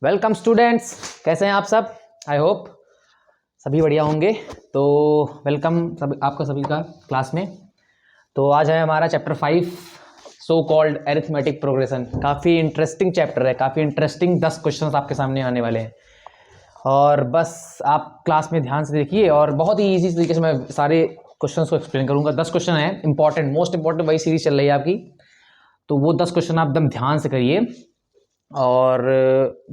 Welcome students, कैसे हैं आप सब। आई होप सभी बढ़िया होंगे। तो वेलकम आपका सभी का क्लास में। तो आज है हमारा chapter 5 so called arithmetic progression. काफ़ी इंटरेस्टिंग चैप्टर है, काफ़ी इंटरेस्टिंग 10 क्वेश्चंस आपके सामने आने वाले हैं और बस आप क्लास में ध्यान से देखिए और बहुत ही ईजी तरीके से मैं सारे क्वेश्चंस को एक्सप्लेन करूँगा। 10 क्वेश्चन हैं इंपॉर्टेंट, मोस्ट इंपॉर्टेंट, वही सीरीज चल रही है आपकी। तो वो 10 क्वेश्चन आप एकदम ध्यान से करिए। और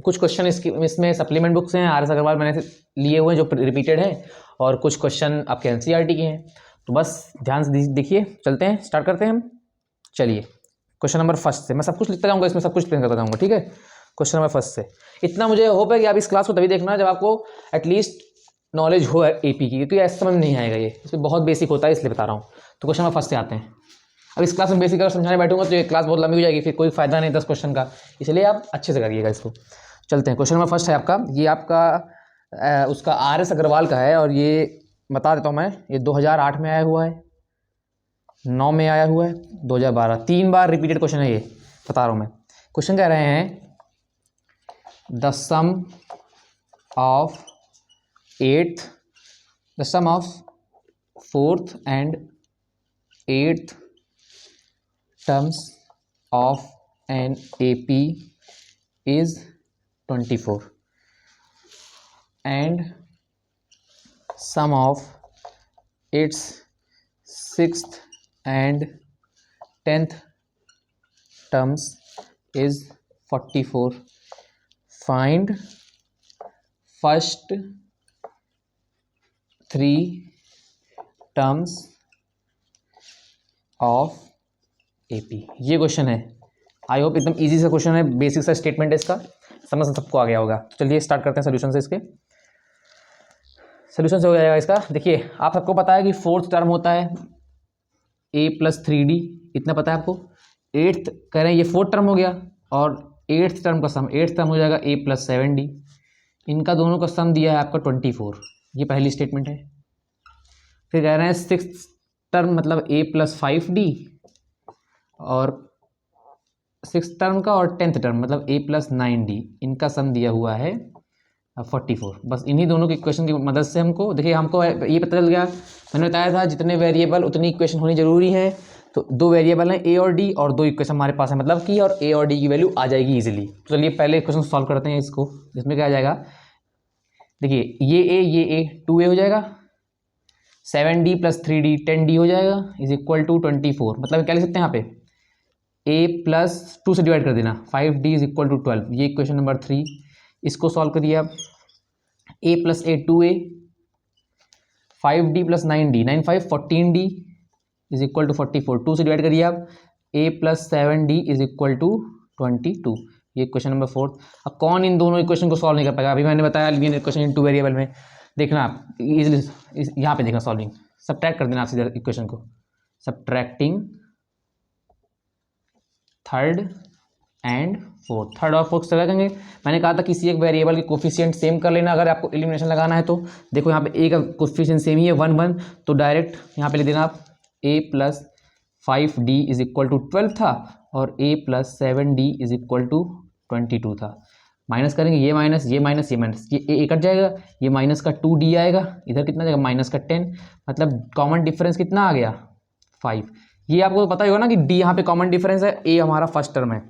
कुछ क्वेश्चन इसमें सप्लीमेंट बुक्स हैं, आर एस अग्रवाल मैंने लिए हुए हैं जो रिपीटेड हैं, और कुछ क्वेश्चन आपके एनसीईआरटी के हैं। तो बस ध्यान से देखिए। चलते हैं, स्टार्ट करते हैं हम। चलिए क्वेश्चन नंबर फर्स्ट से मैं सब कुछ लिखता जाऊँगा, इसमें सब कुछ एक्सप्लेन करता जाऊँगा, ठीक है। क्वेश्चन नंबर फर्स्ट से इतना मुझे होप है कि आप इस क्लास को तभी देखना जब आपको एटलीस्ट नॉलेज हो एपी की, क्योंकि ऐसा समझ नहीं आएगा, ये इसमें बहुत बेसिक होता है, इसलिए बता रहा हूँ। तो क्वेश्चन नंबर फर्स्ट से आते हैं। अब इस क्लास में बेसिक अगर समझाने बैठूंगा तो ये क्लास बहुत लंबी हो जाएगी, फिर कोई फायदा नहीं 10 क्वेश्चन का, इसलिए आप अच्छे से करिएगा इसको। चलते हैं, क्वेश्चन नंबर फर्स्ट है आपका, ये आपका उसका आर एस अग्रवाल का है, और ये बता देता हूँ मैं, ये 2008 में आया हुआ है, 9 में आया हुआ है, 2012, 3 बार रिपीटेड क्वेश्चन है ये, बता रहा हूँ मैं। क्वेश्चन कह रहे हैं the sum of 4th and 8th terms of an AP is 24 and sum of its 6th and 10th terms is 44. Find first 3 terms of AP. ये क्वेश्चन है, आई होप एकदम इजी सा क्वेश्चन है, basic सा statement है इसका, समझ सबको आ गया होगा। तो चलिए स्टार्ट करते हैं सोल्यूशन से। इसके सोल्यूशन से हो जाएगा इसका। देखिए आप सबको पता है कि 4th टर्म होता है a + 3d, इतना पता है आपको। 8th कह रहे हैं, ये 4th टर्म हो गया, और 8th टर्म का सम, 8th टर्म हो जाएगा a + 7d। इनका दोनों का सम दिया है आपका 24, ये पहली स्टेटमेंट है। फिर कह रहे हैं 6th टर्म मतलब a + 5d, और 6th टर्म का और 10th टर्म मतलब a + 9d, इनका सम दिया हुआ है 44। बस इन्हीं दोनों की इक्वेशन की मदद से हमको, देखिए हमको ये पता चल गया, मैंने बताया था जितने वेरिएबल उतनी इक्वेशन होनी जरूरी है। तो 2 वेरिएबल हैं a और d, और 2 इक्वेशन हमारे पास है, मतलब कि और a और d की वैल्यू आ जाएगी इजीली। तो चलिए पहले इक्वेशन सॉल्व करते हैं इसको। इसमें क्या आ जाएगा, देखिए ये a 2a हो जाएगा, 7d + 3d 10d हो जाएगा, इज इक्वल टू 24। मतलब क्या लिख सकते हैं यहाँ पे, a + 2 से डिवाइड कर देना, 5d इज इक्वल टू 12। ये इक्वेशन नंबर 3, इसको सॉल्व करिए आप। a + a 2a, 5d + 9d, 9 5 14d is equal to 44। 2 से डिवाइड करिए आप, a + 7d is equal to 22। ये इक्वेशन नंबर 4। अब कौन इन दोनों इक्वेशन को सॉल्व नहीं कर पाएगा, अभी मैंने बताया लीनियर इक्वेशन इन 2 वेरिएबल में। देखना आप इजीली, यहाँ पे देखना सॉल्विंग, सब्ट्रैक्ट कर देना आप सीधे इक्वेशन को, subtracting 3rd and 4th, 3rd और 4th से करेंगे। मैंने कहा था किसी एक वेरिएबल के कोफिशिएंट सेम कर लेना अगर आपको एलिमिनेशन लगाना है तो। देखो यहाँ पे a का कोफिशिएंट सेम ही है 1 1, तो डायरेक्ट यहाँ पे लिख देना आप a + 5d is equal to 12 था, और a + 7d is equal to 22 था। माइनस करेंगे, ये माइनस ये माइनस ये माइनस, ये a कट जाएगा, ये माइनस का 2d आएगा, इधर कितना जाएगा माइनस का 10, मतलब कॉमन डिफरेंस कितना आ गया 5। ये आपको तो पता ही होगा ना कि d यहाँ पे कॉमन डिफरेंस है, a हमारा फर्स्ट टर्म है,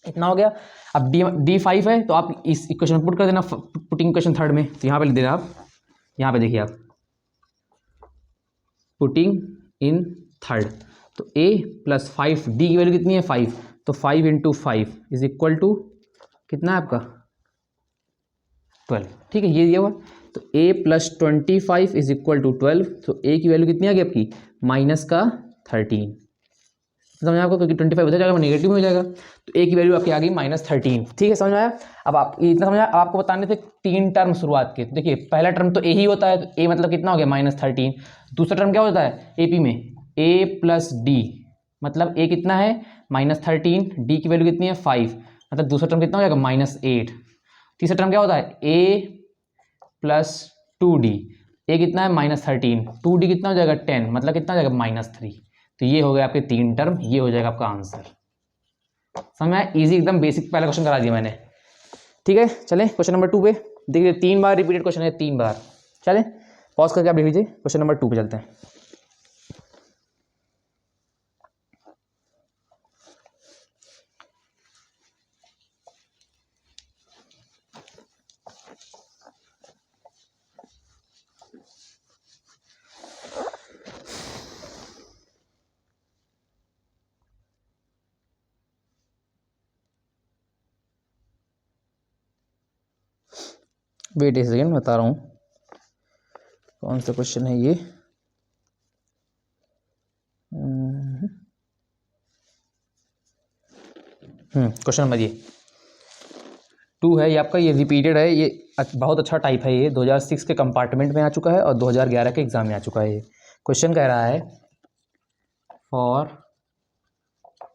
इतना हो गया। अब d 5 है तो आप इस इक्वेशन में पुट कर देना, पुटिंग इक्वेशन 3rd में, तो यहाँ पे लिख देना आप, यहाँ पे देखिए आप पुटिंग इन 3rd, तो a + 5d की वैल्यू कितनी है 5, तो 5 × 5 इज इक्वल टू कितना है आपका 12, ठीक है, ये हुआ। तो a + 25 इज इक्वल टू 12, तो a की वैल्यू कितनी आ गई आपकी -13। समझ में आपको, क्योंकि 25 उधर जाएगा नेगेटिव में हो जाएगा, तो a की वैल्यू आपकी आ गई -13, ठीक है, समझ में आया। अब आप इतना समझ, अब आपको बताने थे 3 टर्म शुरुआत के। तो देखिए पहला टर्म तो a ही होता है, तो a मतलब कितना हो गया -13। दूसरा टर्म क्या होता है एपी में, a + d, मतलब a कितना है -13, d की वैल्यू कितनी है 5, मतलब दूसरा टर्म कितना हो जाएगा -8। तीसरा टर्म क्या होता है a + 2d, a कितना है -13, 2d कितना हो जाएगा 10, मतलब कितना हो जाएगा -3। तो ये हो गया आपके 3 टर्म, ये हो जाएगा आपका आंसर। समझ में आया, इजी एकदम बेसिक पहला क्वेश्चन करा दिया मैंने। ठीक है, चलें क्वेश्चन नंबर 2 पे। देखिए 3 बार रिपीटेड क्वेश्चन है, 3 बार। चलें पॉज करके आप देख लीजिए, क्वेश्चन नंबर 2 पे चलते हैं। वेट एक सेकेंड, बता रहा हूँ कौन सा क्वेश्चन है ये। क्वेश्चन नंबर ये 2 है ये आपका, ये रिपीटेड है, ये बहुत अच्छा टाइप है। ये 2006 के कंपार्टमेंट में आ चुका है और 2011 के एग्जाम में आ चुका है। ये क्वेश्चन कह रहा है for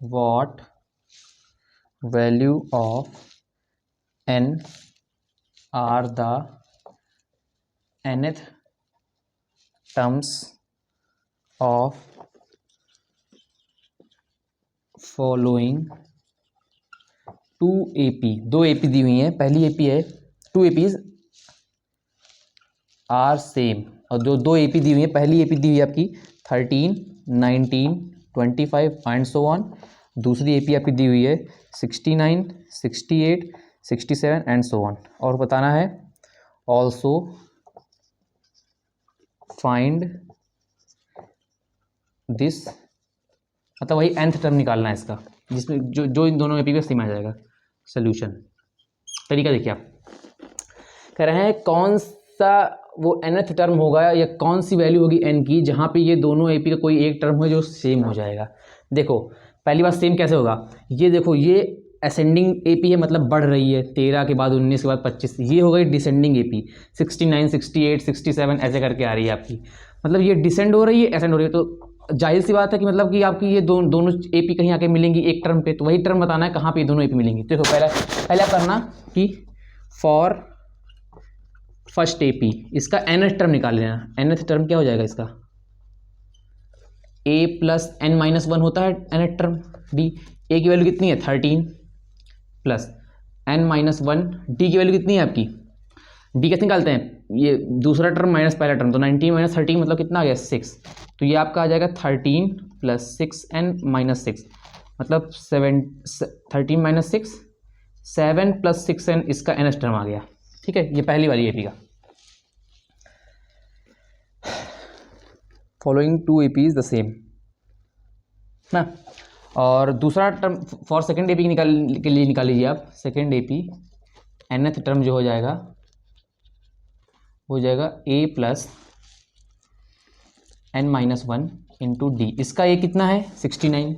what value of n are the nth terms of following 2 AP। 2 AP दी हुई है, पहली AP है 2 APs आर सेम, और जो 2 AP दी हुई है, पहली AP दी हुई है आपकी 13, 19, 25 एंड सो ऑन। दूसरी AP आपकी दी हुई है 69, 68, 67 एंड सो ऑन। और बताना है ऑल्सो फाइंड दिस, मतलब वही nth टर्म निकालना है इसका, जिसमें जो इन दोनों AP पे सेम आ जाएगा। सोल्यूशन तरीका देखिए, आप कह रहे हैं कौन सा वो nth टर्म होगा या कौन सी वैल्यू होगी n की जहाँ पे ये दोनों AP का कोई एक टर्म हो जो सेम हो जाएगा। देखो पहली बात, सेम कैसे होगा, ये देखो ये असेंडिंग AP है, मतलब बढ़ रही है, 13 के बाद 19 के बाद 25, ये हो गई डिसेंडिंग AP, 69, 68, 67 ऐसे करके आ रही है आपकी, मतलब ये डिसेंड हो रही है, असेंड हो रही है। तो जाहिर सी बात है कि मतलब कि आपकी ये दोनों AP कहीं आके मिलेंगी एक टर्म पे, तो वही टर्म बताना है कहाँ पे दोनों AP मिलेंगी। देखो पहले करना कि फॉर फर्स्ट AP, इसका nth टर्म निकाल लेना। nth टर्म क्या हो जाएगा इसका, a प्लस n-1 होता है nth टर्म d। a की वैल्यू कितनी है 13 प्लस n-1, d की वैल्यू कितनी है आपकी, d कैसे निकालते हैं, ये दूसरा टर्म माइनस पहला टर्म, तो 19 माइनस 13 मतलब कितना आ गया 6, तो ये आपका आ जाएगा 13 प्लस 6n-6, मतलब 13 माइनस 6, 7 प्लस 6n, इसका nth टर्म आ गया। ठीक है, ये पहली वाली AP का। Following 2 AP is the same ना। और दूसरा टर्म फॉर सेकेंड AP के लिए निकाल लीजिए आप। सेकेंड AP nth टर्म जो हो जाएगा a plus n-1 into D. इसका a कितना है 69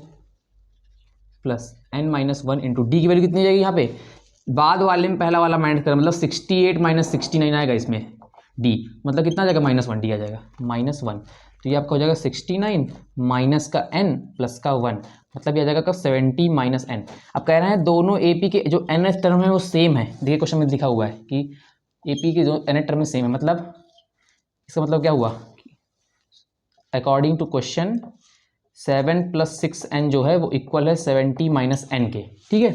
प्लस n-1 इंटू डी की वैल्यू कितनी जाएगी यहाँ पे, बाद वाले में पहला वाला माइनस कर, मतलब 68 माइनस 69 आएगा इसमें d, मतलब कितना आ जाएगा -1 d आ जाएगा -1। तो ये आपका हो जाएगा 69 माइनस का n प्लस का 1, मतलब ये आ जाएगा कब 70 माइनस n। अब कह रहे हैं दोनों AP के जो nth टर्म है वो सेम है। देखिए क्वेश्चन में लिखा हुआ है कि AP के जो nth टर्म में सेम है, मतलब इसका मतलब क्या हुआ, according to question 7 plus 6n जो है वो इक्वल है 70 माइनस n के। ठीक है,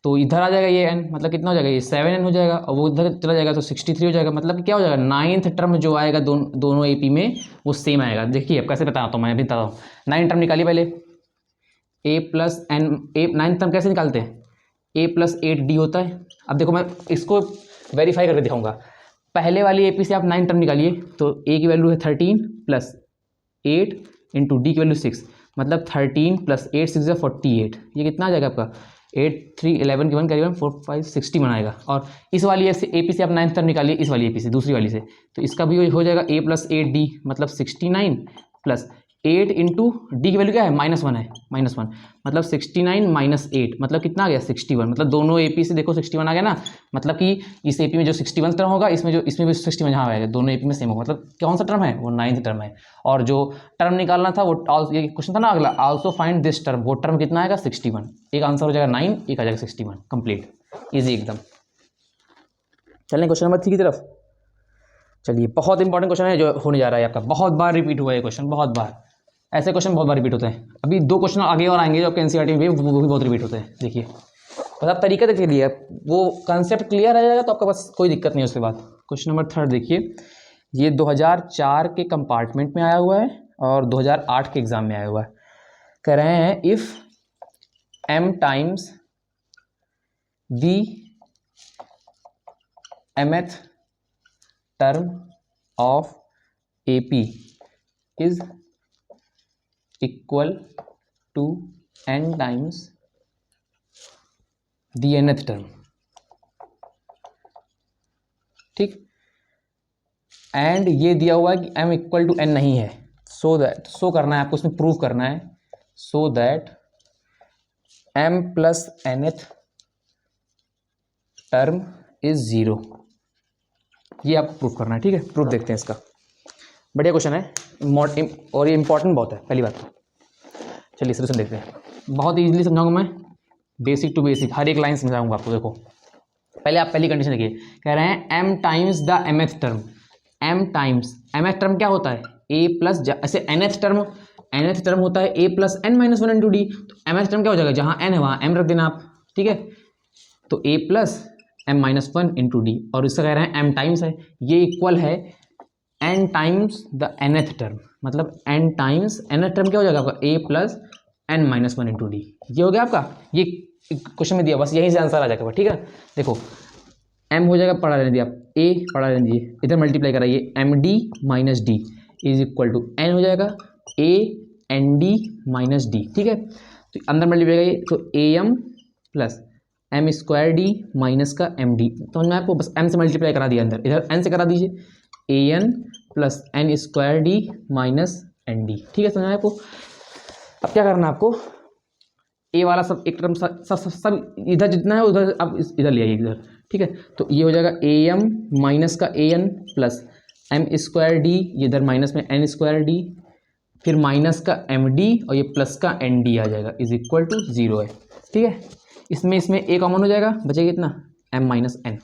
तो इधर आ जाएगा ये n, मतलब कितना हो जाएगा ये 7n हो जाएगा, और वो इधर चला जाएगा तो 63 हो जाएगा, मतलब कि क्या हो जाएगा 9th टर्म जो आएगा दोनों AP में वो सेम आएगा। देखिए अब कैसे बताता हूँ, मैं अभी बताता हूँ। 9th टर्म निकालिए पहले, a plus n, 9th term कैसे निकालते हैं, a प्लस 8d होता है। अब देखो मैं इसको वेरीफाई करके दिखाऊंगा। पहले वाली AP से आप 9th टर्म निकालिए, तो a की वैल्यू है 13 प्लस 8 इंटू डी की वैल्यू 6, मतलब 13 प्लस 8 6 है 48, ये कितना आ जाएगा आपका 8 3 11 की 1 करीबन 4 5 60 बनाएगा। और इस वाली AP से आप 9th टर्म निकालिए, इस वाली AP से, दूसरी वाली से, तो इसका भी हो जाएगा a प्लस 8d, मतलब 69 प्लस 8 इंटू डी की वैल्यू क्या है -1 है, -1, मतलब 69 माइनस 8, मतलब कितना आ गया 61, मतलब दोनों AP से देखो 61 आ गया ना, मतलब कि इस AP में जो 61 टर्म होगा इसमें भी 61 यहाँ आएगा, दोनों AP में सेम होगा, मतलब कौन सा टर्म है वो 9th टर्म है। और जो टर्म निकालना था वो ये क्वेश्चन था ना अगला, आल्सो फाइंड दिस टर्म, वो टर्म कितना आएगा 61, एक आंसर हो जाएगा 9, एक आ जाएगा 61, कंप्लीट, ईजी एकदम। चलें क्वेश्चन नंबर 3 की तरफ। चलिए बहुत इंपॉर्टेंट क्वेश्चन है जो होने जा रहा है आपका, बहुत बार रिपीट हुआ है क्वेश्चन, बहुत बार, ऐसे क्वेश्चन बहुत बार रिपीट होते हैं। अभी 2 क्वेश्चन आगे और आएंगे जो आपके NCERT में भी वो भी बहुत रिपीट होते हैं। देखिए बस आप तरीका देख लीजिए, वो कंसेप्ट क्लियर आ जाएगा तो आपका बस कोई दिक्कत नहीं है उसके बाद। क्वेश्चन नंबर 3 देखिए, ये 2004 के कंपार्टमेंट में आया हुआ है और 2008 के एग्जाम में आया हुआ है। कह रहे हैं if m times the mth term of AP is equal to n times the nth term, ठीक। एंड ये दिया हुआ है कि m इक्वल टू n नहीं है, सो करना है आपको, उसमें प्रूव करना है, so that m plus nth term is 0, ये आपको प्रूव करना है, ठीक है। प्रूफ देखते हैं इसका, बढ़िया क्वेश्चन है और ये इंपॉर्टेंट बहुत है। पहली बात तो चलिए सोल्यूशन देखते हैं, बहुत इजीली समझाऊंगा मैं, बेसिक टू बेसिक हर एक लाइन समझाऊंगा आपको। देखो पहले आप पहली कंडीशन देखिए, कह रहे हैं m times the mth term, m times mth term क्या होता है a प्लस, ऐसे nth टर्म होता है a plus n minus 1 into d, तो mth टर्म क्या हो जाएगा, जहाँ n है वहाँ m रख देना आप, ठीक है। तो a plus m minus 1 into D, और इससे कह रहे हैं m टाइम्स है, ये इक्वल है n times the nth term, मतलब n टाइम्स nth टर्म क्या हो जाएगा आपका a plus n minus 1 into D, ये हो गया आपका, ये क्वेश्चन में दिया, बस यहीं से आंसर आ जाएगा, ठीक है। देखो m हो जाएगा, पढ़ा रहने दिए आप, a पढ़ा रहने दिए, इधर मल्टीप्लाई कराइए, m d minus d is equal to n हो जाएगा a n d minus d, ठीक है। तो अंदर मल्टीप्लाई कराइए, तो a m plus M square D minus का एम डी, तो मैं आपको बस m से मल्टीप्लाई करा दिया, अंदर इधर n से करा दीजिए, A N plus N square D minus N D, ठीक है, समझा आपको। अब क्या करना है आपको, ए वाला सब एक टर्म सब इधर जितना है उधर आप इधर ले आइए इधर, ठीक है। तो ये हो जाएगा ए एम माइनस का A N plus M square D, ये इधर माइनस में एन स्क्वायर डी, फिर माइनस का एम डी और ये प्लस का एन डी आ जाएगा, इज इक्वल टू 0 है, ठीक है। इसमें ए कॉमन हो जाएगा, बचेगा कितना एम माइनस एन,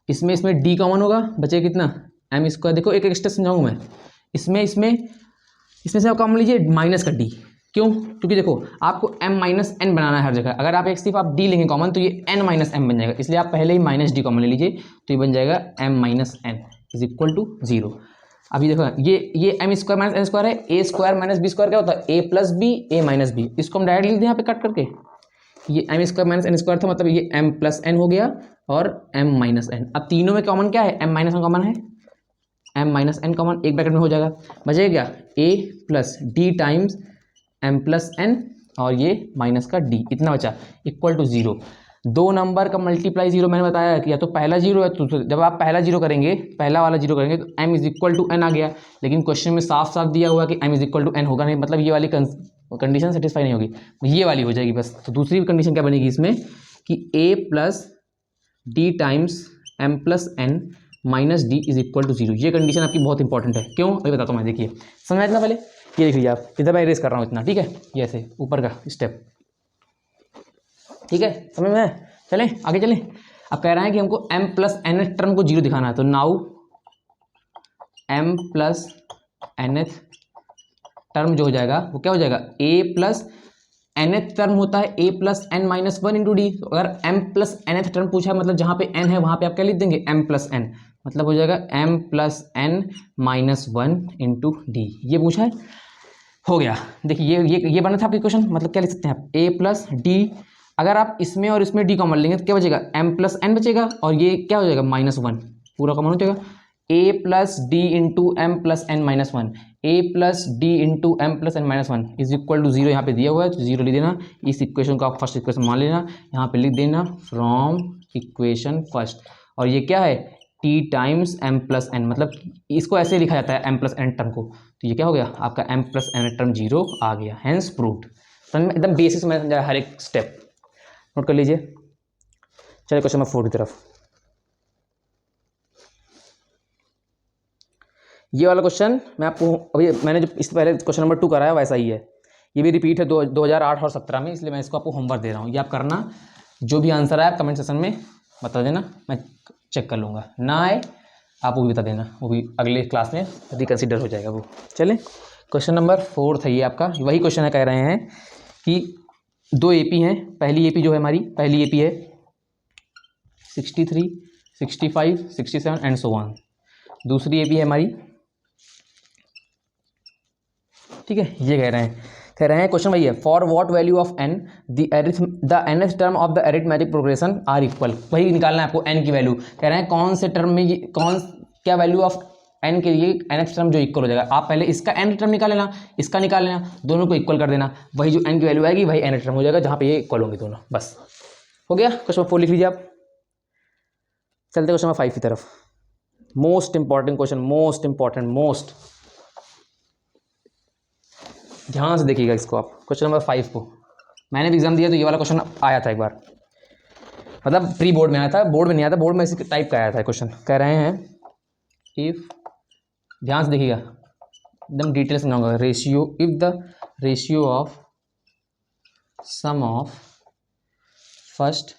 इसमें डी कॉमन होगा, बचेगा कितना एम स्क्वायर। देखो एक एक स्टेप समझाऊँ मैं, इसमें से आप कॉमन लीजिए माइनस का डी, क्यों, क्योंकि देखो आपको m माइनस एन बनाना है हर जगह, अगर आप एक सिर्फ आप d लेंगे कॉमन तो ये n माइनस एम बन जाएगा, इसलिए आप पहले ही माइनस डी कॉमन ले लीजिए, तो ये बन जाएगा m minus n is equal to 0। अभी देखो ये m square minus n square है, a square minus b square क्या होता है, a plus b a minus b, इसको हम डायरेक्ट लिख दें यहाँ पे कट करके, ये m square minus n square था, मतलब ये m प्लस एन हो गया और m माइनस एन। अब तीनों में कॉमन क्या है, m माइनस एन कॉमन है, m माइनस एन कॉमन, एक ब्रैकेट में हो जाएगा, बचेगा क्या a plus d times m plus n और ये माइनस का d, इतना बचा, इक्वल टू 0। दो नंबर का मल्टीप्लाई 0 मैंने बताया कि या तो पहला 0 है, तो जब आप पहला 0 करेंगे, पहला वाला 0 करेंगे तो m is equal to n आ गया, लेकिन क्वेश्चन में साफ साफ दिया हुआ कि m is equal to n होगा नहीं, मतलब ये वाली कंडीशन सेटिस्फाई नहीं होगी, ये वाली हो जाएगी बस। तो दूसरी कंडीशन क्या बनेगी इसमें कि a plus d times m plus N minus d is equal to 0, ये कंडीशन आपकी बहुत इंपॉर्टेंट है। क्यों अभी बताता हूँ मैं, देखिए समझ ना, पहले ये लिख लीजिए आप, इधर मैं इरेज कर रहा हूँ इतना, ठीक है, ये ऐसे ऊपर का स्टेप, ठीक है, समझ में। चलें आगे चलें, अब कह रहा है कि हमको m प्लस एन टर्म को 0 दिखाना है, तो now m plus n term जो हो जाएगा वो क्या हो जाएगा, a प्लस एन टर्म होता है a plus N minus 1 into d, तो अगर m प्लस एन टर्म पूछा है, मतलब जहाँ पे n है वहाँ पे आप क्या लिख देंगे m प्लस एन, मतलब हो जाएगा m plus N minus 1 into D, ये पूछा है, हो गया। देखिए ये बना था आपकी क्वेश्चन, मतलब क्या लिख सकते हैं आप a प्लस डी, अगर आप इसमें और इसमें डी कॉमन लेंगे तो क्या बचेगा, m प्लस एन बचेगा, और ये क्या हो जाएगा माइनस 1, पूरा कॉमन हो जाएगा, a plus d into m plus N minus 1, a plus d into m plus N minus 1 is equal to 0, यहाँ पे दिया हुआ है तो 0 लिख देना, इस इक्वेशन को आप फर्स्ट इक्वेशन मान लेना, यहाँ पे लिख देना फ्रॉम इक्वेशन फर्स्ट, और ये क्या है t times m plus n, मतलब इसको ऐसे लिखा जाता है m प्लस एन टर्म को, तो ये क्या हो गया आपका m प्लस एन टर्म 0 आ गया, हैंस प्रूव्ड। एकदम बेसिक में समझा हर एक स्टेप, नोट कर लीजिए। चलिए क्वेश्चन नंबर 4 की तरफ, ये वाला क्वेश्चन मैं आपको अभी मैंने जो इससे पहले क्वेश्चन नंबर 2 कराया वैसा ही है, ये भी रिपीट है 2008 और 17 में, इसलिए मैं इसको आपको होमवर्क दे रहा हूँ, ये आप करना, जो भी आंसर आया कमेंट सेक्शन में बता देना, मैं चेक कर लूँगा, ना आए आप वो भी बता देना, वो भी अगले क्लास में रिकन्सिडर हो जाएगा वो। चलें क्वेश्चन नंबर 4 था ये आपका, वही क्वेश्चन है, कह रहे हैं कि दो एपी हैं, पहली एपी जो है हमारी, पहली एपी है 63, 65, 67 एंड सो ऑन। दूसरी एपी है हमारी, ठीक है, ये कह रहे हैं क्वेश्चन वही है, for what value of n the nth term of the arithmetic progression are equal, वही निकालना है आपको एन की वैल्यू। कह रहे हैं कौन से टर्म में क्या वैल्यू ऑफ एन के लिए nth टर्म जो इक्वल हो जाएगा। आप पहले इसका nth टर्म निकाल लेना, इसका निकाल लेना, दोनों को इक्वल कर देना, वही जो एन की वैल्यू आएगी वही nth टर्म हो जाएगा जहाँ पे ये इक्वल होंगे दोनों। बस हो गया। क्वेश्चन 4 लिख लीजिए आप। चलते क्वेश्चन 5 की तरफ। मोस्ट इंपॉर्टेंट क्वेश्चन, मोस्ट ध्यान से देखिएगा इसको आप। क्वेश्चन नंबर 5 को मैंने भी एग्जाम दिया तो ये वाला क्वेश्चन आया था एक बार, मतलब प्री बोर्ड में आया था, बोर्ड में नहीं आया था, बोर्ड में इसी टाइप का आया था क्वेश्चन। कह रहे हैं इफ, ध्यान से देखिएगा एकदम डिटेल से समझाऊंगा। Ratio, if the ratio of sum of first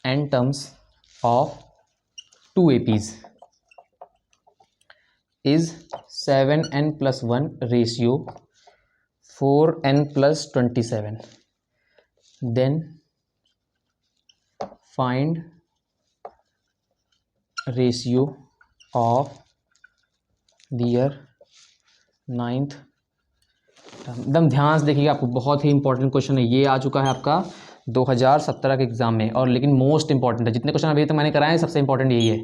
n terms of 2 APs is 7n plus 1 ratio 4n plus 27, then find ratio of their 9th term. एकदम ध्यान से देखिएगा, आपको बहुत ही इंपॉर्टेंट क्वेश्चन है ये, आ चुका है आपका 2017 के एग्जाम में, और लेकिन मोस्ट इंपॉर्टेंट है। जितने क्वेश्चन अभी तक मैंने कराए हैं सबसे इंपॉर्टेंट यही है,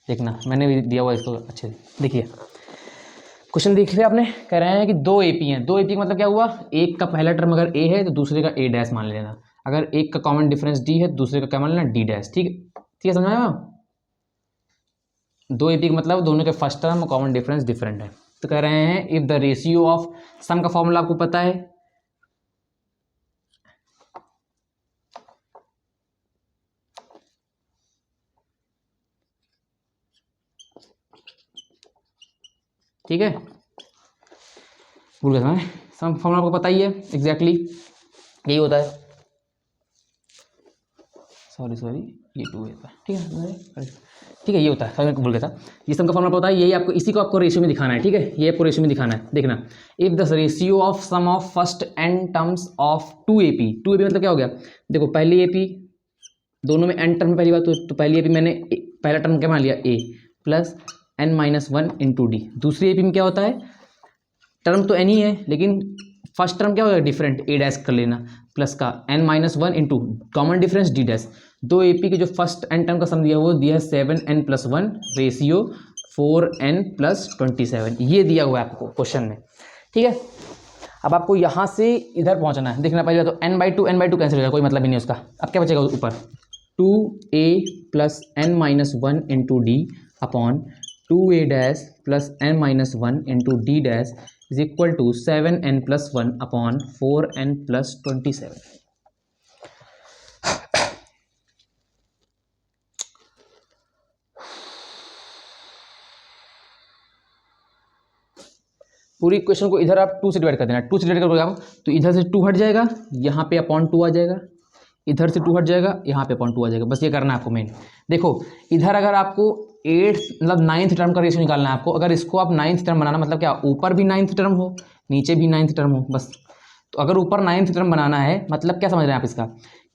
देखना मैंने भी दिया हुआ इसको अच्छे से देखिए। क्वेश्चन देख लिया आपने। कह रहे हैं कि 2 एपी हैं, 2 एपी का मतलब क्या हुआ, एक का पहला टर्म अगर ए है तो दूसरे का ए डैश मान लेना, अगर एक का कॉमन डिफरेंस डी है तो दूसरे का क्या मान लेना, डी डैश। ठीक है, समझाया। 2 एपी का मतलब दोनों के फर्स्ट टर्म और कॉमन डिफरेंस डिफरेंट है। तो कह रहे हैं इफ द रेशियो ऑफ सम का फॉर्मूला आपको पता है, ठीक है, भूल गया मैं, सम फॉर्मूला आपको पता ही है, एग्जैक्टली यही होता है। सॉरी ये 2 है, ठीक है ये होता है, भूल गया था। ये सम का फॉर्मूला पता है, यही आपको, इसी को आपको रेशियो में दिखाना है, ठीक है, ये आपको रेशियो में दिखाना है। देखना, if the ratio of sum of first n terms of 2 AP, 2 AP मतलब क्या हो गया, देखो पहली AP, दोनों में n टर्म पहली बात तो पहली AP मैंने पहला टर्म क्या मान लिया a plus n-1 into D. दूसरी एपी में क्या होता है, टर्म तो n ही है लेकिन फर्स्ट टर्म क्या होगा, डिफरेंट, ए डैश कर लेना, प्लस का n-1 into common difference D dash. 2 AP के जो फर्स्ट n टर्म का सम दिया वो दिया है 7n + 1 रेशियो 4n + 27, ये दिया हुआ है आपको क्वेश्चन में, ठीक है। अब आपको यहाँ से इधर पहुँचना है। देखना पहले तो n/2 कैंसिल हो जाएगा, कोई मतलब ही नहीं उसका। अब क्या बचेगा ऊपर, 2a + n-1 into d upon 2a dash plus n-1 into d dash is equal to 7n + 1 upon 4n + 27। पूरी इक्वेशन को इधर आप 2 से डिवाइड कर देना, 2 से डिवाइड करोगे आप तो इधर से 2 हट जाएगा, यहाँ पे अपॉन 2 आ जाएगा, इधर से 2 हट जाएगा, यहाँ पे अपॉन 2 आ जाएगा। बस ये करना है आपको मेन। देखो इधर अगर आपको 8th मतलब 9th टर्म का रेशियो निकालना है आपको, अगर इसको आप 9th टर्म बनाना मतलब क्या, ऊपर भी 9th टर्म हो नीचे भी 9th टर्म हो, बस। तो अगर ऊपर 9th टर्म बनाना है मतलब क्या समझ रहे हैं आप इसका,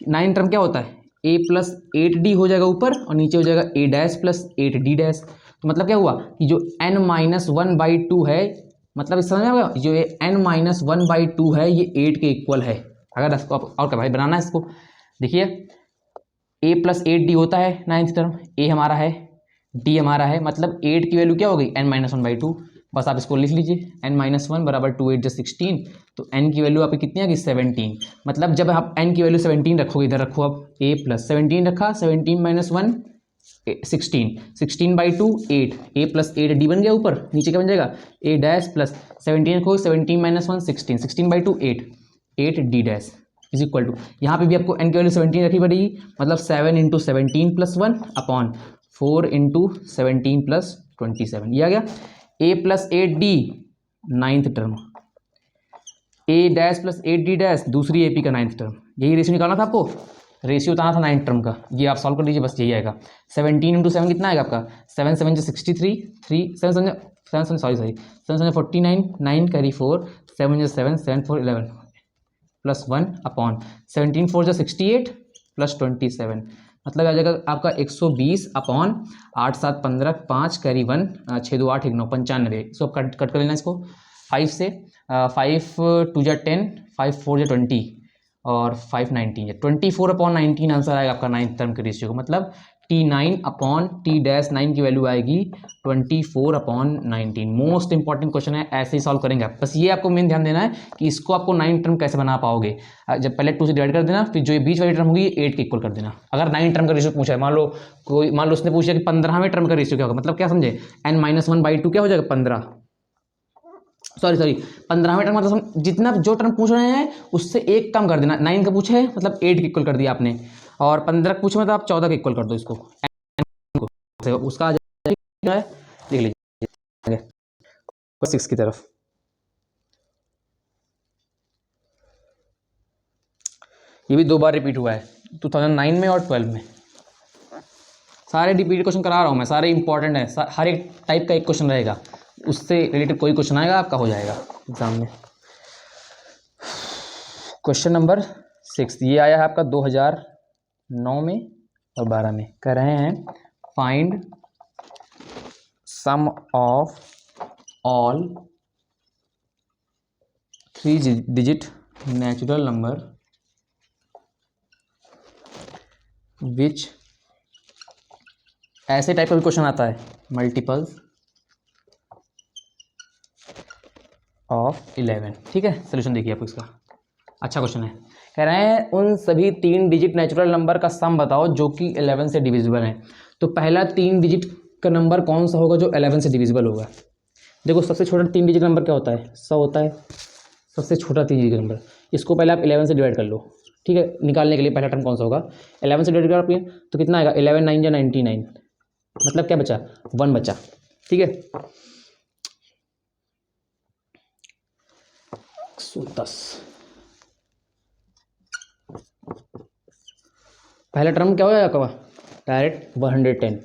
9th टर्म क्या होता है, a + 8d हो जाएगा ऊपर और नीचे हो जाएगा a dash plus 8d dash. तो मतलब क्या हुआ कि जो n-1/2 है, मतलब इस समझ में आएगा, जो ये n-1/2 है ये 8 के इक्वल है। अगर इसको आप और क्या भाई बनाना है इसको, देखिए a + 8d होता है 9th टर्म, a हमारा है d हमारा है, मतलब 8 की वैल्यू क्या हो गई n-1/2। बस आप इसको लिख लीजिए, n-1 = 2 8 16, तो n की वैल्यू आपकी कितनी आ गई 17। मतलब जब आप n की वैल्यू 17 रखोगे, इधर रखो आप a + 17 रखा, 17 - 1 16, 16/2 8, a + 8d बन गया, ऊपर नीचे क्या बन जाएगा a डैश प्लस 17 रखो, 17 - 1 16, 16/2 8, 8d dash is equal to, यहाँ पे भी आपको n की वैल्यू 17 रखनी पड़ेगी, मतलब 7 × 17 + 1 अपॉन 4 × 17 + 27, ये आ गया। a + 8d 9th term, a dash plus 8d dash दूसरी एपी का 9th टर्म, यही रेशियो निकालना था आपको, रेशियो बताना था 9th टर्म का, ये आप सॉल्व कर लीजिए, बस यही आएगा। 17 × 7 कितना आएगा आपका, 7 × 7 = 63, 3 7 × 7 sorry 7 49, 9 carry 4, 7 is 7, 7 4 11 plus 1 upon 17 4 जो 68 प्लस 27, मतलब आ जाएगा आपका 120 अपॉन 8 7 15 5 कैरी 1 6 2 8 1 9 95। इसको कट कर लेना इसको 5 से, 5 2 जा 10, 5 4 जा 20 और 5 19 है 24 अपॉन 19 आंसर आएगा आपका 9th टर्म के रेशियो को, मतलब T9 अपॉन T-9 की वैल्यू आएगी 24 अपॉन 19। मोस्ट इंपॉर्टेंट क्वेश्चन है, ऐसे ही सॉल्व करेंगे आप। बस ये आपको मेन ध्यान देना है कि इसको आपको 9 टर्म कैसे बना पाओगे। जब पहले 2 से डिवाइड कर देना, फिर जो ये बीच वाली टर्म होगी 8 के इक्वल कर देना। अगर 9 टर्म का रेशियो पूछा है, मान लो उसने पूछा कि 15वें टर्म का रेशियो क्या होगा, मतलब क्या समझे, n-1/2 क्या हो जाएगा 15, सॉरी 15वें टर्म मतलब जितना जो टर्म पूछ रहे हैं उससे एक कम कर देना। 9 का पूछे मतलब 8 के इक्वल कर दिया आपने, और 15 का पूछे मतलब आप 14 के इक्वल कर दो इसको, उसका है देख लीजिए 6 की तरफ। ये भी 2 बार रिपीट हुआ है 2009 में और 12 में। सारे रिपीट क्वेश्चन करा रहा हूँ मैं, सारे इंपॉर्टेंट है, हर एक टाइप का एक क्वेश्चन रहेगा, उससे रिलेटेड कोई क्वेश्चन आएगा आपका हो जाएगा एग्जाम में। क्वेश्चन नंबर 6 ये आया है आपका 2009 में और 12 में। कह रहे हैं find sum of all 3 digit natural number which, ऐसे टाइप का भी क्वेश्चन आता है, मल्टीपल्स ऑफ 11। ठीक है, सोल्यूशन देखिए आपको इसका, अच्छा क्वेश्चन है। कह रहे हैं उन सभी 3 डिजिट नेचुरल नंबर का सम बताओ जो कि 11 से डिविजिबल है। तो पहला 3 डिजिट का नंबर कौन सा होगा जो 11 से डिविजिबल होगा। देखो सबसे छोटा 3 डिजिट नंबर क्या होता है, 100 होता है, सबसे छोटा 3 डिजिट नंबर। इसको पहले आप 11 से डिवाइड कर लो, ठीक है, निकालने के लिए पहला टर्म कौन सा होगा, 11 से डिवाइड कर आप तो कितना आएगा, 11 9 या 99, मतलब क्या बचा, 1 बचा। ठीक है, 110, पहला टर्म क्या हो जाएगा आपका, डायरेक्ट 110।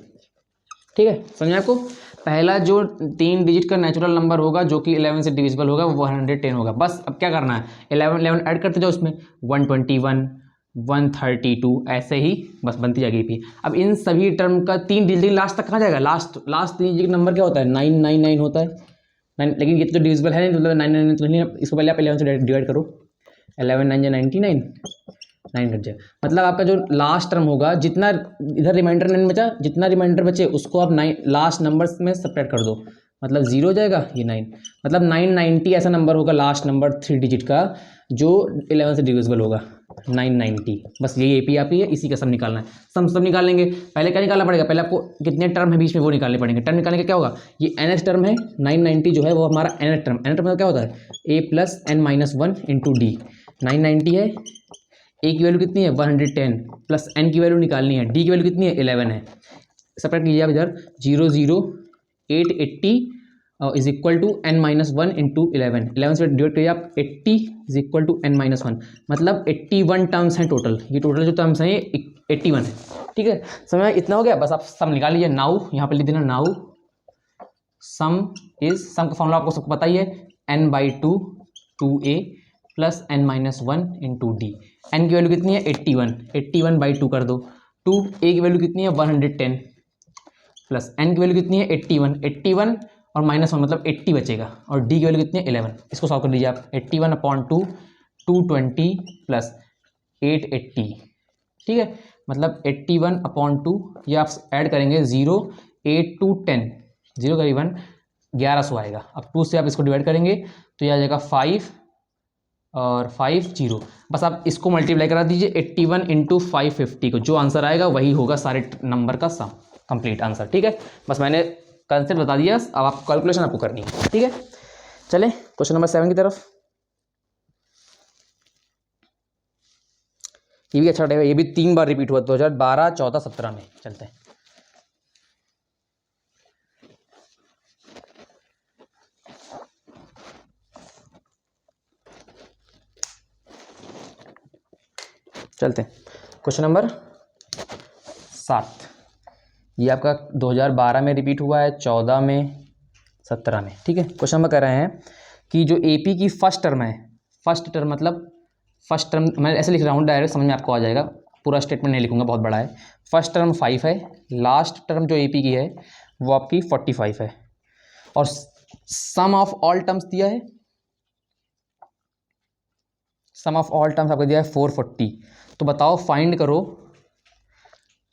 ठीक है, समझे आपको, पहला जो 3 डिजिट का नेचुरल नंबर होगा जो कि 11 से डिविजिबल होगा वो 110 होगा। बस अब क्या करना है, 11 ऐड करते जाओ उसमें, 121 132 ऐसे ही बस बनती जाएगी भी। अब इन सभी टर्म का 3 डिजिट लास्ट तक कहाँ जाएगा, लास्ट 3 डिजिट नंबर क्या होता है, 999 होता है, 9, लेकिन ये तो डिविजिबल है नहीं, तो 999 तो नहीं, इसको पहले आप 11 से डिवाइड करो, 11 9 या 99, 9 कट जाए, मतलब आपका जो लास्ट टर्म होगा, जितना इधर रिमाइंडर 9 बचा, जितना रिमाइंडर बचे उसको आप 9 लास्ट नंबर्स में सेपरेट कर दो, मतलब 0 हो जाएगा, ये 9, मतलब 990 ऐसा नंबर होगा लास्ट नंबर 3 डिजिट का जो 11 से डिविजिबल होगा, 990। बस यही एपी आप ही है, इसी का सम निकालना है। सब निकाल लेंगे, पहले क्या निकालना पड़ेगा, पहले आपको कितने टर्म है बीच में वो निकालने पड़ेंगे। टर्म निकालने का क्या होगा, ये nth टर्म है, 990 जो है वो हमारा nth टर्म, nth टर्म क्या होता है, a plus n-1 into D. 990 है, ए की वैल्यू कितनी है 110, प्लस एन की वैल्यू निकालनी है, डी की वैल्यू कितनी है 11 है, सेपरेट कीजिए आप इधर, 00880 is equal to n-1 into 11 से डिवाइड करिए आप, 80 इज इक्वल टू n-1, मतलब 81 टर्म्स हैं टोटल, ये टोटल जो टर्म्स हैं ये 81 है। ठीक है, समय इतना हो गया, बस आप सम निकाल लीजिए। नाउ यहाँ पे लिख देना, नाउ सम का फॉर्मूला आपको सबको पता ही है, n/2 2a plus n-1 into d. N की वैल्यू कितनी है 81, 81/2 कर दो, 2a की वैल्यू कितनी है 110, प्लस n की वैल्यू कितनी है 81, 81 और -1 मतलब 80 बचेगा, और d की वैल्यू कितनी है 11। इसको सॉल्व कर लीजिए आप, 81/2 220 प्लस 880, ठीक है, मतलब 81/2, ये आप ऐड करेंगे 0 8 2 10, 0 करीबन 1100 आएगा। अब 2 से आप इसको डिवाइड करेंगे तो ये आ जाएगा 5 और 50, बस आप इसको मल्टीप्लाई करा दीजिए 81 इंटू 550 को, जो आंसर आएगा वही होगा सारे नंबर का सम, कंप्लीट आंसर। ठीक है, बस मैंने कंसेप्ट बता दिया, अब आप कैलकुलेशन आपको करनी है। ठीक है, चलें क्वेश्चन नंबर 7 की तरफ। ये भी अच्छा रहेगा, ये भी 3 बार रिपीट हुआ 2012 14 17 में। चलते हैं, क्वेश्चन नंबर 7, ये आपका 2012 में रिपीट हुआ है, 14 में, 17 में। ठीक है, क्वेश्चन नंबर कह रहे हैं कि जो एपी की फर्स्ट टर्म है, फर्स्ट टर्म मतलब फर्स्ट टर्म मैं ऐसे लिख रहा हूँ डायरेक्ट, समझ में आपको आ जाएगा, पूरा स्टेटमेंट नहीं लिखूंगा, बहुत बड़ा है। फर्स्ट टर्म 5 है, लास्ट टर्म जो एपी की है वो आपकी 45 है, और सम ऑफ ऑल टर्म्स दिया है, सम ऑफ ऑल टर्म्स आपको दिया है 440। तो बताओ फाइंड करो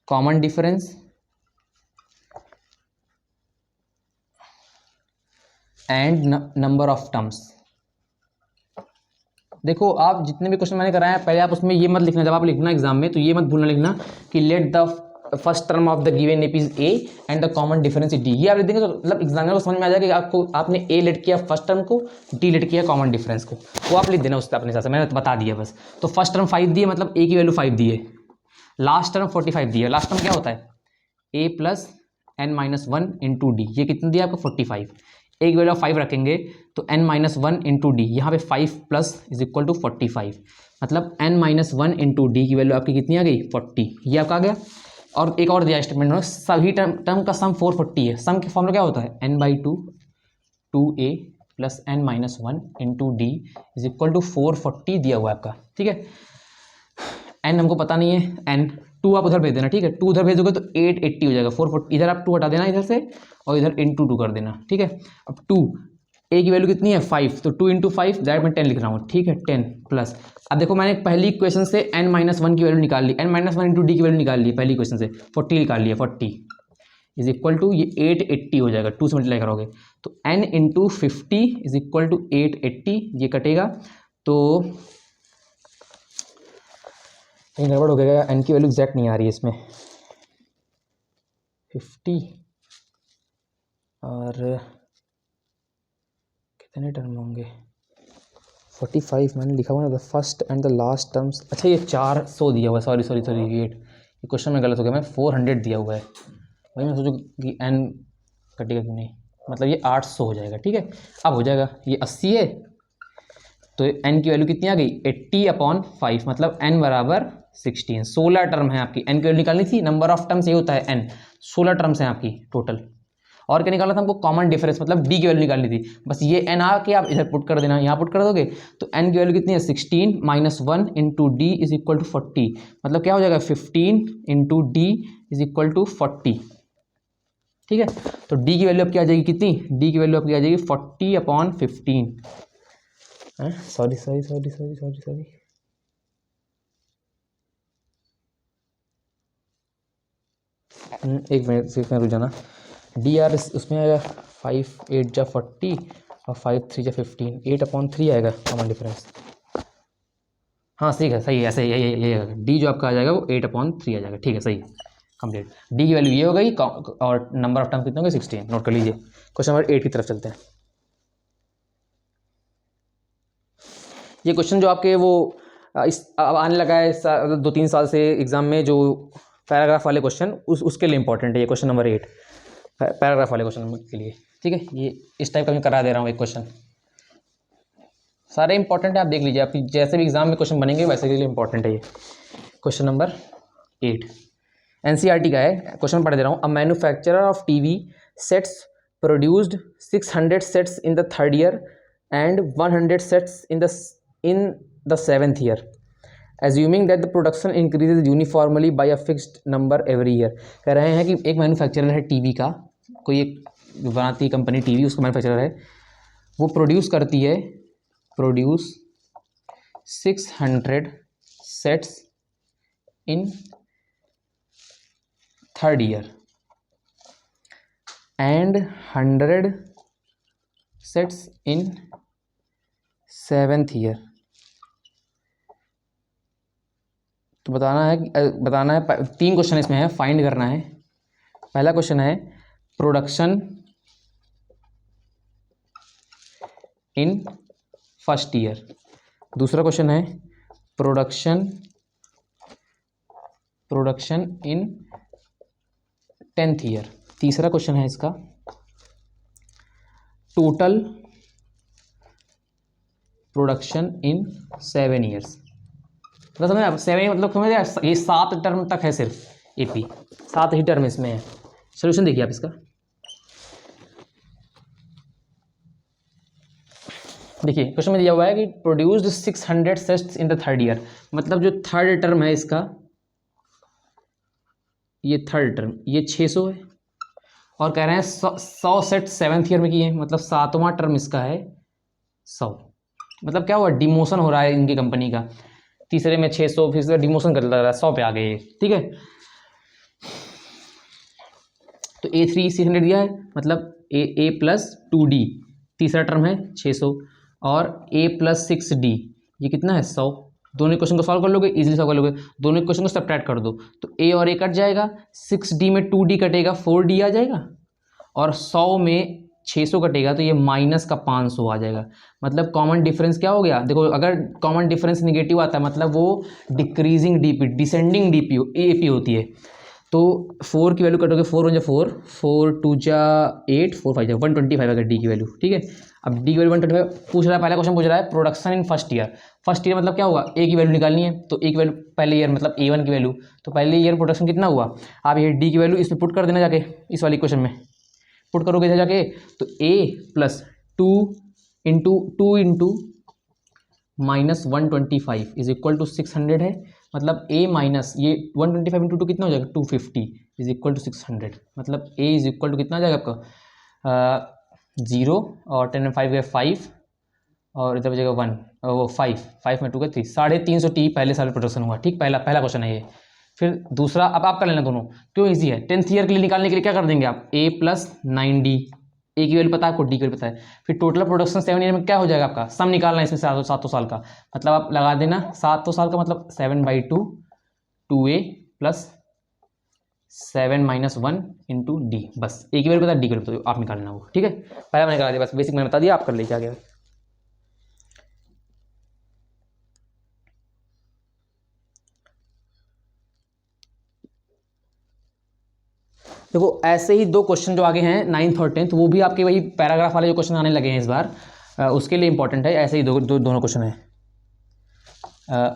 common difference and number of terms. देखो आप जितने भी क्वेश्चन मैंने कराए हैं पहले आप उसमें ये मत लिखना, जब आप लिखना एग्जाम में तो ये मत भूलना लिखना कि let the first term of the given AP is A and the common difference is D. ये आप लिख देंगे तो मतलब एग्जामिनर को समझ में आ जाएगा कि आपको आपने ए लेट किया फर्स्ट टर्म को, डी लेट किया कॉमन डिफरेंस को, वो आप लिख देना उससे अपने हिसाब से, मैंने तो बता दिया बस। तो फर्स्ट टर्म 5 दी है मतलब ए की वैल्यू 5 दी है, लास्ट टर्म 45 दी है। लास्ट टर्म क्या होता है A plus N minus one into D, ये कितना दिया आपको 45, एक वैल्यू 5 रखेंगे तो n minus one into D, यहाँ पे 5 प्लस इज इक्वल टू 45, मतलब n minus one into D की वैल्यू आपकी कितनी आ गई 40, ये आपका आ गया। और एक और दिया स्टेटमेंट में सभी टर्म का सम 440 है, सम के फॉर्मूला क्या होता है n/2 2a plus n minus one into d is equal to 440 दिया हुआ है आपका। ठीक है, n हमको पता नहीं है, n 2 आप उधर भेज देना। ठीक है, 2 उधर भेजोगे तो 880 हो जाएगा, 440 इधर आप 2 हटा देना इधर से और इधर इंटू 2 कर देना। ठीक है, अब 2 ए की वैल्यू कितनी है 5, तो 2 इंटू 5 डायरेक्ट मैं 10 लिख रहा हूँ। ठीक है, 10 प्लस, अब देखो मैंने पहली क्वेश्चन से n माइनस वन की वैल्यू निकाल ली, n minus one into D की वैल्यू निकाल ली पहली क्वेश्चन से, 40 निकाल लिया, 40 इज इक्वल टू ये 880 हो जाएगा, 2 से मल्टीप्लाई करोगे तो n into 50 is equal to 880, ये कटेगा तो कहीं गड़बड़ हो गया, n की वैल्यू एग्जैक्ट नहीं आ रही है इसमें, 50 और कितने टर्म होंगे 45 मैंने लिखा हुआ ना, the first and the last terms, अच्छा ये 400 दिया हुआ है, सॉरी सॉरी सॉरी ये क्वेश्चन में गलत हो गया, मैं 400 दिया हुआ है, वही मैं सोचूं कि n कटेगा कि नहीं, मतलब ये 800 हो जाएगा। ठीक है, अब हो जाएगा, ये 80 है तो n की वैल्यू कितनी आ गई 80/5, मतलब n बराबर 16, 16 टर्म है आपकी, n की वैल्यू निकालनी थी, नंबर ऑफ टर्म्स ये होता है n, 16 टर्म्स हैं आपकी टोटल। और क्या निकालना था हमको कॉमन डिफरेंस, मतलब d की वैल्यू निकालनी थी, बस ये n आके आप इधर पुट कर देना, यहाँ पुट कर दोगे तो n की वैल्यू कितनी है 16 minus one into d is equal to 40, मतलब क्या हो जाएगा 15 into d is equal to 40। ठीक है, तो d की वैल्यू आपकी आ जाएगी कितनी, d की वैल्यू आपकी आ जाएगी 40/15, sorry sorry sorry sorry sorry sorry एक मिनट रुक जाना, डी आर उसमें आएगा 5 8 जा 40 और 5 3 जा 15, 8/3 आएगा कॉमन डिफरेंस। हाँ ठीक है, सही है, ऐसे यही आएगा, डी जो आपका आ जाएगा वो 8/3 आ जाएगा। ठीक है, सही है, कंप्लीट। डी की वैल्यू ये हो गई और नंबर ऑफ टर्म कितने होंगे 16, नोट कर लीजिए। क्वेश्चन नंबर 8 की तरफ चलते हैं। ये क्वेश्चन जो आपके वो इस अब आने लगा है 2-3 साल से एग्जाम में, जो पैराग्राफ वाले क्वेश्चन उसके लिए इंपॉर्टेंट है ये क्वेश्चन नंबर 8, पैराग्राफ वाले क्वेश्चन नंबर के लिए। ठीक है, ये इस टाइप का मैं करा दे रहा हूँ एक क्वेश्चन, सारे इंपॉर्टेंट है, आप देख लीजिए, आपकी जैसे भी एग्जाम में क्वेश्चन बनेंगे वैसे के लिए इंपॉर्टेंट है ये क्वेश्चन नंबर 8, एनसीईआरटी का है। क्वेश्चन पढ़ दे रहा हूँ, a manufacturer of TV sets produced 600 sets in the third year and 100 sets in the seventh year, assuming that the production increases uniformly by a fixed number every year। कह रहे हैं कि एक मैन्युफैक्चरर है TV का, कोई एक बनाती कंपनी टीवी, उसका मैन्युफैक्चरर है, वो प्रोड्यूस करती है 600 sets in third year and 100 sets in seventh year. तो बताना है 3 क्वेश्चन इसमें है, फाइंड करना है। पहला क्वेश्चन है प्रोडक्शन इन फर्स्ट ईयर, दूसरा क्वेश्चन है प्रोडक्शन इन 10th ईयर, तीसरा क्वेश्चन है इसका टोटल प्रोडक्शन इन 7 ईयर्स। मतलब समझ आप 7 मतलब समझ ये 7 टर्म तक है सिर्फ एपी, 7 ही टर्म इसमें है। सोल्यूशन देखिए आप इसका, देखिए क्वेश्चन में दिया हुआ है कि produced 600 sets in the third year, मतलब जो थर्ड टर्म है इसका, ये थर्ड टर्म ये 600 है, और कह रहे हैं 100 सेट सेवन्थ ईयर में किए, मतलब 7वां टर्म इसका है 100। मतलब क्या हुआ, डिमोशन हो रहा है इनकी कंपनी का, तीसरे में 600, फिर से डिमोशन कर रहा है, 100 पे आ गए ये, ठीक है। तो A3 600 दिया है, मतलब A प्लस 2D तीसरा टर्म है 600, और A प्लस 6D ये कितना है 100। दोनों क्वेश्चन को सॉल्व कर लोगे, इजीली सॉल्व कर लोगे, दोनों क्वेश्चन को सब्ट्रैक्ट कर दो, तो A और A कट जाएगा, 6D में 2D कटेगा, 4D आ जाएगा, और 100 में 600 कटेगा, तो ये माइनस का 500 आ जाएगा। मतलब कॉमन डिफरेंस क्या हो गया, देखो अगर कॉमन डिफरेंस निगेटिव आता है मतलब वो decreasing DP, descending DP AP होती है। तो 4 की वैल्यू कटोगे, 4 1 जा 4, 4 2 जा 8, 4 5 जा 125 अगर D की वैल्यू, ठीक है। अब D की वैल्यू 125 पूछ रहा है, पहला क्वेश्चन पूछ रहा है production in first year. First year मतलब क्या हुआ, A की वैल्यू निकालनी है, तो A की वैल्यू पहले ईयर मतलब A1 की वैल्यू, तो पहले ईयर प्रोडक्शन कितना हुआ, आप ये D की वैल्यू इसमें पुट कर देना, जाके इस वाली क्वेश्चन में पुट करोगे इधर जाके, तो A plus 2 into minus 125 is equal to 600 है, मतलब A माइनस ये 125 इंटू 2 कितना हो जाएगा 250 इज इक्वल टू 600, मतलब A इज इक्वल टू कितना आ जाएगा आपका 0, और 10 में 5 गए 5, और इधर बचेगा 1, वो 5 में 2 गए 3, 350 T पहले साल प्रोडक्शन हुआ, ठीक। पहला क्वेश्चन है ये। फिर दूसरा, अब आप कर लेना दोनों, क्यों इजी है, 10th ईयर के लिए निकालने के लिए क्या कर देंगे आप, A प्लस 9D, A की वैल्यू पता है आपको, D की वैल्यू पता है, फिर टोटल प्रोडक्शन 7 ईयर में क्या हो जाएगा आपका, सम निकालना है इसमें 700 साल का, मतलब आप लगा देना 700 साल का मतलब 7/2 2A plus 7 minus 1 into D, बस A की वैल्यू पता है, D की वैल्यू पता है, आप निकाल लेना वो, ठीक है। पहले मैंने करा दिया, बस बेसिक मैंने बता दिया, आप कर लीजिए आगे। देखो ऐसे ही दो क्वेश्चन जो आगे हैं 9th और 10th, वो भी आपके वही पैराग्राफ वाले जो क्वेश्चन आने लगे हैं इस बार, उसके लिए इंपॉर्टेंट है। ऐसे ही दोनों क्वेश्चन हैं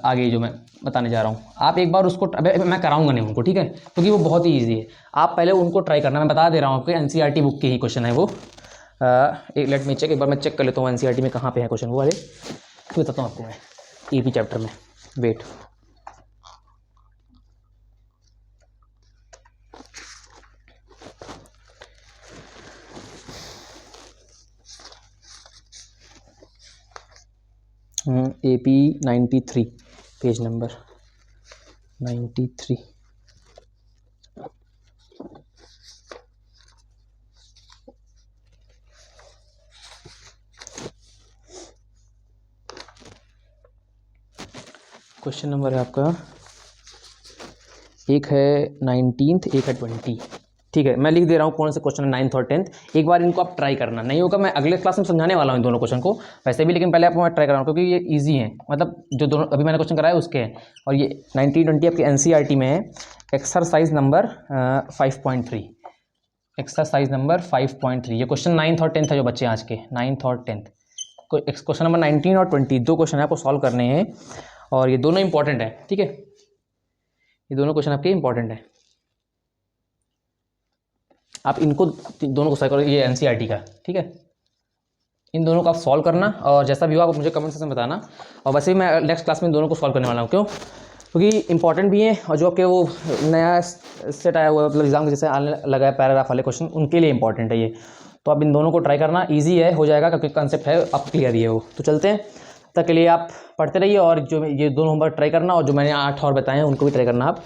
आगे जो मैं बताने जा रहा हूँ, आप एक बार उसको, मैं कराऊंगा नहीं उनको, ठीक है, क्योंकि वो बहुत ही ईजी है, आप पहले उनको ट्राई करना, मैं बता दे रहा हूँ आपके NCERT बुक के ही क्वेश्चन है वो। एक लेट मी चेक, एक बार मैं चेक कर लेता हूँ NCERT में कहाँ पे है क्वेश्चन वो वाले, फिर बताता हूँ आपको मैं EP चैप्टर में, wait. AP 93 page number 93। Question number है आपका, एक है 19th, एक है 20, ठीक है। मैं लिख दे रहा हूँ कौन से क्वेश्चन है 9th और 10th, एक बार इनको आप ट्राई करना, नहीं होगा मैं अगले क्लास में समझाने वाला हूँ दोनों क्वेश्चन को वैसे भी, लेकिन पहले आपको मैं ट्राई कर रहा हूँ क्योंकि ये इजी है, मतलब जो दोनों अभी मैंने क्वेश्चन कराया उसके हैं, और ये 19-20 आपके NCERT में है। एक्सरसाइज नंबर 5.3, एक्सरसाइज नंबर 5.3, ये क्वेश्चन 9th और 10th है जो बच्चे आज के 9th और 10th, क्वेश्चन नंबर 19 और 20 दो क्वेश्चन है आपको सॉल्व करने हैं, और ये दोनों इंपॉर्टेंट है, ठीक है, ये दोनों क्वेश्चन आपके इंपॉर्टेंट है, आप इनको दोनों को सॉल्व करो, ये NCERT का, ठीक है। इन दोनों को आप सॉल्व करना, और जैसा भी हो आप मुझे कमेंट सेक्शन में बताना, और वैसे भी मैं नेक्स्ट क्लास में दोनों को सॉल्व करने वाला हूँ, क्यों, क्योंकि इंपॉर्टेंट भी है, और जो आपके वो नया सेट आया हुआ है मतलब एग्जाम के जैसे आने लगा है पैराग्राफ वाले क्वेश्चन, उनके लिए इंपॉर्टेंट है ये, तो आप इन दोनों को ट्राई करना, ईजी है, हो जाएगा, क्योंकि कंसेप्ट है आप क्लियर ही है वो। तो चलते हैं, तब तक के लिए आप पढ़ते रहिए, और जो ये दोनों होमवर्क ट्राई करना, और जो मैंने 8 और बताए हैं उनको भी ट्राई करना आप,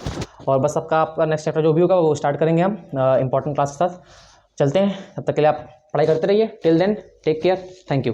और बस आपका नेक्स्ट चैप्टर जो भी होगा वो स्टार्ट करेंगे हम इंपॉर्टेंट क्लास के साथ। चलते हैं, तब तक के लिए आप पढ़ाई करते रहिए, till then take care, thank you.